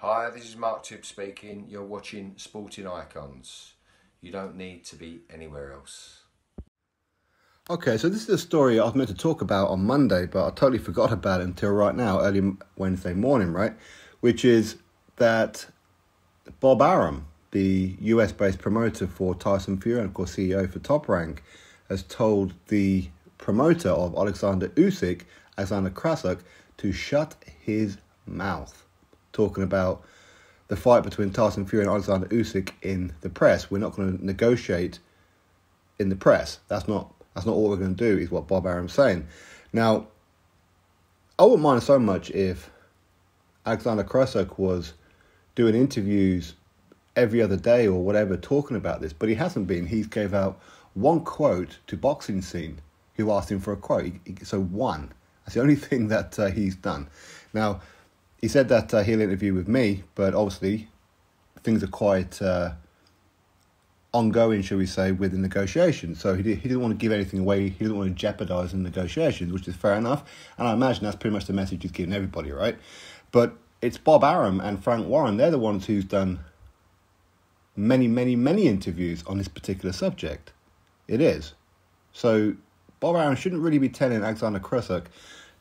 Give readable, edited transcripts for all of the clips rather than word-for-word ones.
Hi, this is Mark Tibb speaking. You're watching Sporting Icons. You don't need to be anywhere else. Okay, so this is a story I was meant to talk about on Monday, but I totally forgot about it until right now, early Wednesday morning, right? Which is that Bob Arum, the US-based promoter for Tyson Fury and, of course, CEO for Top Rank, has told the promoter of Oleksandr Usyk, Oleksandr Usyk, to shut his mouth, talking about the fight between Tyson Fury and Oleksandr Usyk in the press. We're not going to negotiate in the press. That's not what we're going to do, is what Bob Arum's saying. Now, I wouldn't mind so much if Oleksandr Usyk was doing interviews every other day or whatever talking about this, but he hasn't been. He gave out one quote to Boxing Scene, who asked him for a quote. So one. That's the only thing that he's done. Now, he said that he'll interview with me, but obviously things are quite ongoing, shall we say, with the negotiations. So he didn't want to give anything away. He didn't want to jeopardise the negotiations, which is fair enough. And I imagine that's pretty much the message he's giving everybody, right? But it's Bob Arum and Frank Warren. They're the ones who's done many interviews on this particular subject. It is. So Bob Arum shouldn't really be telling Oleksandr Usyk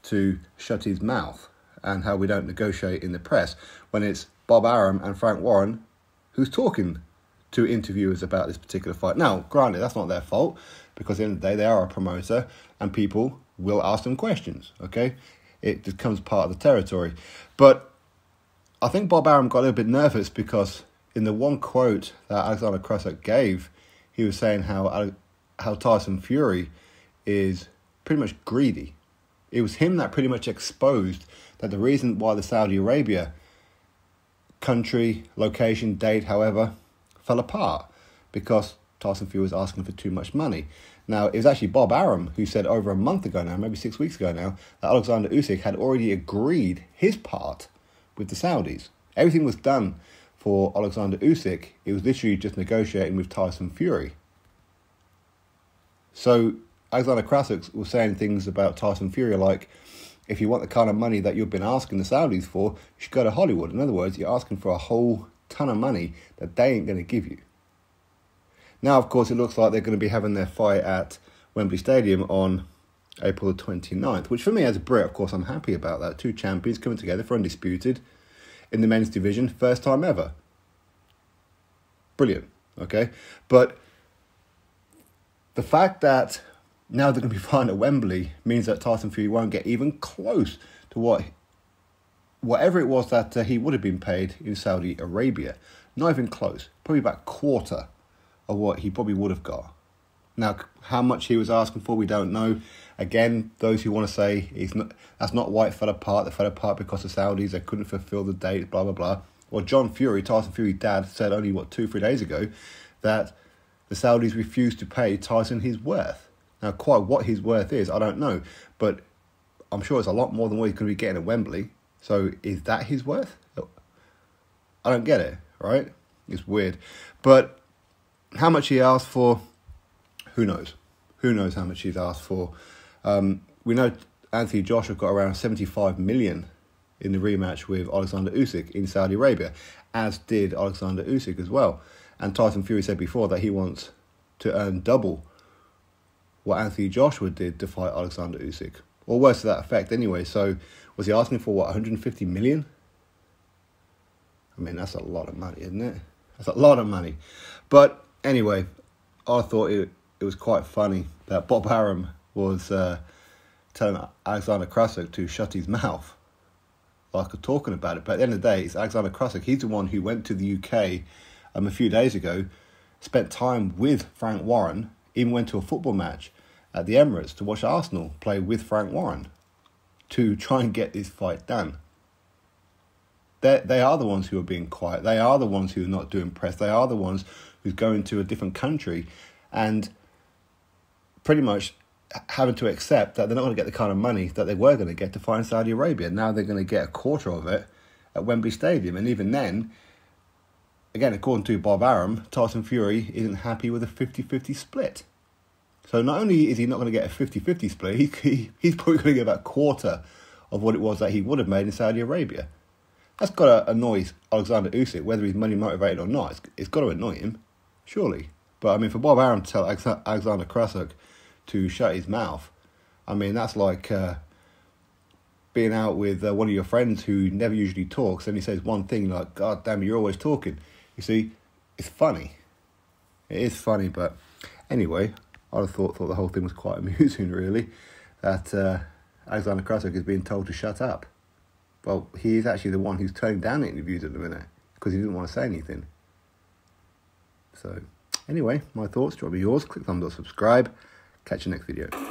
to shut his mouth and how we don't negotiate in the press, when it's Bob Arum and Frank Warren who's talking to interviewers about this particular fight. Now, granted, that's not their fault, because at the end of the day, they are a promoter and people will ask them questions, okay? It becomes part of the territory. But I think Bob Arum got a little bit nervous because in the one quote that Oleksandr Usyk gave, he was saying how Tyson Fury is pretty much greedy. It was him that pretty much exposed that the reason why the Saudi Arabia country, location, date, however, fell apart, because Tyson Fury was asking for too much money. Now, it was actually Bob Arum who said over a month ago now, maybe 6 weeks ago now, that Oleksandr Usyk had already agreed his part with the Saudis. Everything was done for Oleksandr Usyk. It was literally just negotiating with Tyson Fury. So Oleksandr Usyk was saying things about Tyson Fury like, if you want the kind of money that you've been asking the Saudis for, you should go to Hollywood. In other words, you're asking for a whole ton of money that they ain't going to give you. Now, of course, it looks like they're going to be having their fight at Wembley Stadium on April the 29th, which for me as a Brit, of course, I'm happy about that. Two champions coming together for undisputed in the men's division, first time ever. Brilliant, okay? But the fact that now they're going to be fighting at Wembley means that Tyson Fury won't get even close to whatever it was that he would have been paid in Saudi Arabia. Not even close. Probably about a quarter of what he probably would have got. Now, how much he was asking for, we don't know. Again, those who want to say that's not why it fell apart. They fell apart because the Saudis, they couldn't fulfill the date, blah, blah, blah. Well, John Fury, Tyson Fury's dad, said only, 2-3 days ago, that the Saudis refused to pay Tyson his worth. Now, quite what his worth is, I don't know. But I'm sure it's a lot more than what he's going to be getting at Wembley. So is that his worth? I don't get it, right? It's weird. But how much he asked for, who knows? Who knows how much he's asked for? We know Anthony Joshua got around 75 million in the rematch with Oleksandr Usyk in Saudi Arabia, as did Oleksandr Usyk as well. And Tyson Fury said before that he wants to earn double what Anthony Joshua did to fight Oleksandr Usyk. Or worse to that effect anyway. So was he asking for, 150 million? I mean, that's a lot of money, isn't it? That's a lot of money. But anyway, I thought it was quite funny that Bob Arum was telling Oleksandr Usyk to shut his mouth, like talking about it. But at the end of the day, it's Oleksandr Usyk. He's the one who went to the UK a few days ago, spent time with Frank Warren, even went to a football match at the Emirates to watch Arsenal play with Frank Warren to try and get this fight done. They are the ones who are being quiet. They are the ones who are not doing press. They are the ones who's going to a different country and pretty much having to accept that they're not going to get the kind of money that they were going to get to fight in Saudi Arabia. Now they're going to get a quarter of it at Wembley Stadium. And even then, again, according to Bob Arum, Tyson Fury isn't happy with a 50-50 split. So not only is he not going to get a 50-50 split, he's probably going to get about a quarter of what it was that he would have made in Saudi Arabia. That's got to annoy Oleksandr Usyk, whether he's money motivated or not. It's got to annoy him, surely. But I mean, for Bob Arum to tell Oleksandr Usyk to shut his mouth, I mean, that's like being out with one of your friends who never usually talks, and he says one thing like, "God damn, you're always talking." You see, it's funny. It is funny, but anyway, I thought the whole thing was quite amusing, really, that Oleksandr Usyk is being told to shut up. Well, he is actually the one who's turning down interviews at the minute because he didn't want to say anything. So, anyway, my thoughts. Drop me yours. Click thumbs up, subscribe. Catch you next video.